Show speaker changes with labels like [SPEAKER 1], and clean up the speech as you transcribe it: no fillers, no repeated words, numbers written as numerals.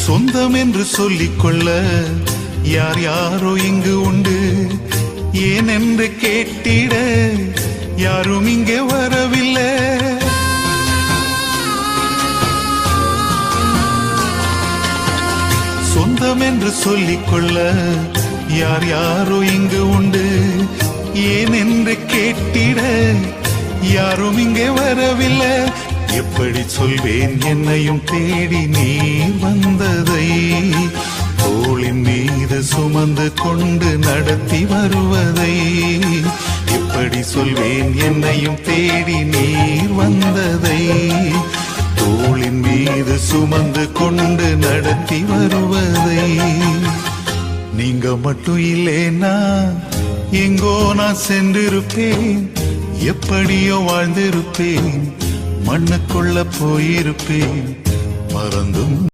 [SPEAKER 1] சொந்தம் என்று சொல்லிக்கொள்ள யார் யாரோ இங்கு உண்டு, ஏன் என்று கேட்டிட யாரும் இங்கே வரவில்லை. சொந்தம் என்று சொல்லிக்கொள்ள யார் யாரோ இங்கு உண்டு, ஏன் என்று கேட்டிட யாரும் இங்கே வரவில்லை. எப்படி சொல்வேன் என்னையும் தேடி நீ வந்ததை, தோளின் மீது சுமந்து கொண்டு நடத்தி வருவதை. எப்படி சொல்வேன் என்னையும் தேடி நீர் வந்ததை, தோளின் மீது சுமந்து கொண்டு நடத்தி வருவதை. நீங்க மட்டும் இல்லேனா எங்கோ நான் சென்றிருப்பேன், எப்படியோ வாழ்ந்திருப்பேன், மண்ணுக்குள்ள போயிருப்பேன் மறந்தும்